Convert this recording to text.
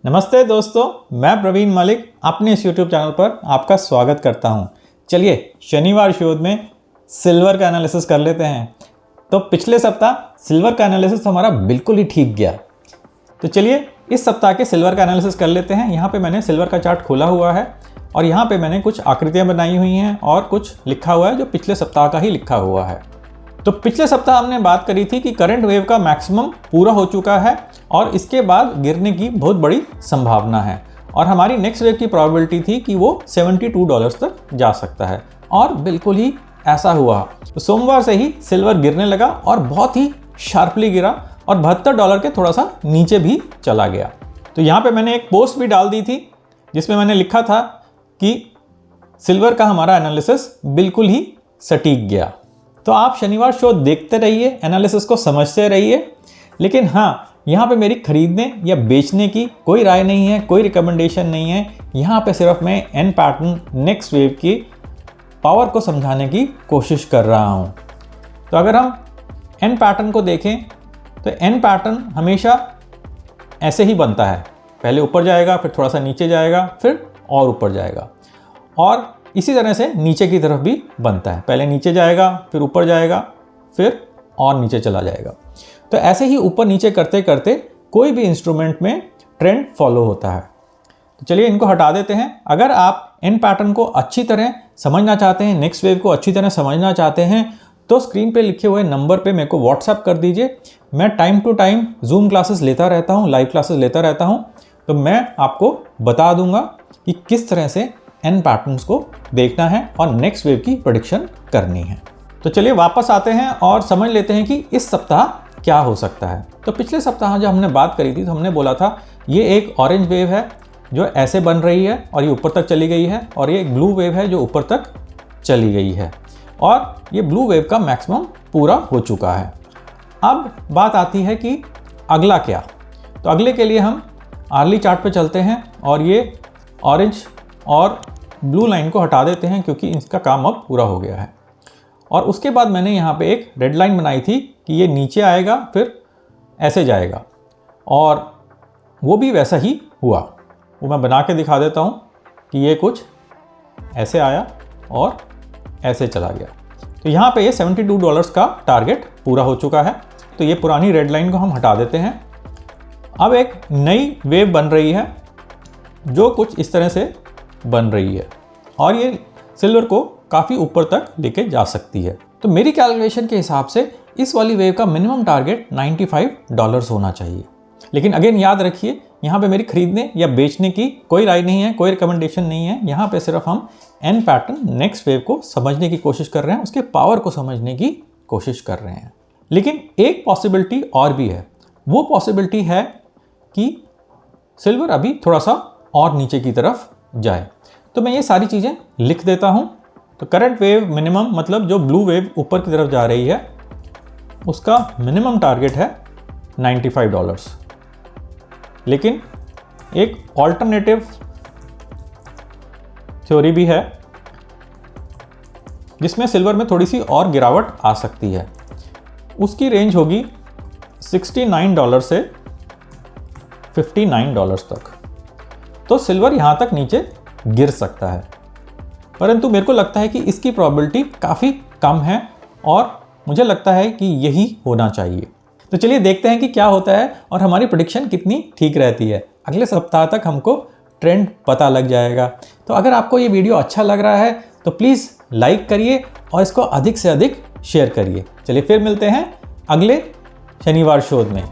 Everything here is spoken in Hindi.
नमस्ते दोस्तों, मैं प्रवीण मलिक अपने इस YouTube चैनल पर आपका स्वागत करता हूं। चलिए शनिवार शोध में सिल्वर का एनालिसिस कर लेते हैं। तो पिछले सप्ताह सिल्वर का एनालिसिस हमारा बिल्कुल ही ठीक गया। तो चलिए इस सप्ताह के सिल्वर का एनालिसिस कर लेते हैं। यहाँ पे मैंने सिल्वर का चार्ट खोला हुआ है और यहाँ पे मैंने कुछ आकृतियाँ बनाई हुई हैं और कुछ लिखा हुआ है जो पिछले सप्ताह का ही लिखा हुआ है। तो पिछले सप्ताह हमने बात करी थी कि करंट वेव का मैक्सिमम पूरा हो चुका है और इसके बाद गिरने की बहुत बड़ी संभावना है और हमारी नेक्स्ट वेव की प्रोबेबिलिटी थी कि वो $72 तक जा सकता है और बिल्कुल ही ऐसा हुआ। तो सोमवार से ही सिल्वर गिरने लगा और बहुत ही शार्पली गिरा और $72 के थोड़ा सा नीचे भी चला गया। तो यहाँ पे मैंने एक पोस्ट भी डाल दी थी जिसमें मैंने लिखा था कि सिल्वर का हमारा एनालिसिस बिल्कुल ही सटीक गया। तो आप शनिवार शो देखते रहिए, एनालिसिस को समझते रहिए, लेकिन हाँ, यहाँ पे मेरी खरीदने या बेचने की कोई राय नहीं है, कोई रिकमेंडेशन नहीं है। यहाँ पे सिर्फ मैं एन पैटर्न नेक्स्ट वेव की पावर को समझाने की कोशिश कर रहा हूँ। तो अगर हम एन पैटर्न को देखें तो एन पैटर्न हमेशा ऐसे ही बनता है, पहले ऊपर जाएगा, फिर थोड़ा सा नीचे जाएगा, फिर और ऊपर जाएगा और इसी तरह से नीचे की तरफ भी बनता है, पहले नीचे जाएगा, फिर ऊपर जाएगा, फिर और नीचे चला जाएगा। तो ऐसे ही ऊपर नीचे करते करते कोई भी इंस्ट्रूमेंट में ट्रेंड फॉलो होता है। तो चलिए इनको हटा देते हैं। अगर आप इन पैटर्न को अच्छी तरह समझना चाहते हैं, नेक्स्ट वेव को अच्छी तरह समझना चाहते हैं, तो स्क्रीन पे लिखे हुए नंबर पे मेरे को व्हाट्सएप कर दीजिए। मैं time to time zoom classes लेता रहता हूँ, लाइव क्लासेस लेता रहता हूँ, तो मैं आपको बता दूंगा कि किस तरह से एन पैटर्न्स को देखना है और नेक्स्ट वेव की प्रेडिक्शन करनी है। तो चलिए वापस आते हैं और समझ लेते हैं कि इस सप्ताह क्या हो सकता है। तो पिछले सप्ताह जब हमने बात करी थी तो हमने बोला था ये एक ऑरेंज वेव है जो ऐसे बन रही है और ये ऊपर तक चली गई है, और ये एक ब्लू वेव है जो ऊपर तक चली गई है और ये ब्लू वेव का मैक्सिमम पूरा हो चुका है। अब बात आती है कि अगला क्या। तो अगले के लिए हम आर्ली चार्ट पे चलते हैं और ये ऑरेंज और ब्लू लाइन को हटा देते हैं क्योंकि इसका काम अब पूरा हो गया है। और उसके बाद मैंने यहाँ पे एक रेड लाइन बनाई थी कि ये नीचे आएगा फिर ऐसे जाएगा, और वो भी वैसा ही हुआ। वो मैं बना के दिखा देता हूँ कि ये कुछ ऐसे आया और ऐसे चला गया। तो यहाँ पे ये $72 का टारगेट पूरा हो चुका है। तो ये पुरानी रेड लाइन को हम हटा देते हैं। अब एक नई वेव बन रही है जो कुछ इस तरह से बन रही है और ये सिल्वर को काफ़ी ऊपर तक लेके जा सकती है। तो मेरी कैलकुलेशन के हिसाब से इस वाली वेव का मिनिमम टारगेट $95 होना चाहिए। लेकिन अगेन याद रखिए, यहाँ पे मेरी खरीदने या बेचने की कोई राय नहीं है, कोई रिकमेंडेशन नहीं है। यहाँ पे सिर्फ हम एन पैटर्न नेक्स्ट वेव को समझने की कोशिश कर रहे हैं, उसके पावर को समझने की कोशिश कर रहे हैं। लेकिन एक पॉसिबिलिटी और भी है। वो पॉसिबिलिटी है कि सिल्वर अभी थोड़ा सा और नीचे की तरफ जाए। तो मैं ये सारी चीज़ें लिख देता हूँ। तो करंट वेव मिनिमम मतलब जो ब्लू वेव ऊपर की तरफ जा रही है उसका मिनिमम टारगेट है $95। लेकिन एक ऑल्टरनेटिव थ्योरी भी है जिसमें सिल्वर में थोड़ी सी और गिरावट आ सकती है। उसकी रेंज होगी $69 से $59 तक। तो सिल्वर यहाँ तक नीचे गिर सकता है, परंतु मेरे को लगता है कि इसकी प्रोबेबिलिटी काफ़ी कम है और मुझे लगता है कि यही होना चाहिए। तो चलिए देखते हैं कि क्या होता है और हमारी प्रेडिक्शन कितनी ठीक रहती है। अगले सप्ताह तक हमको ट्रेंड पता लग जाएगा। तो अगर आपको ये वीडियो अच्छा लग रहा है तो प्लीज़ लाइक करिए और इसको अधिक से अधिक शेयर करिए। चलिए फिर मिलते हैं अगले शनिवार शोध में।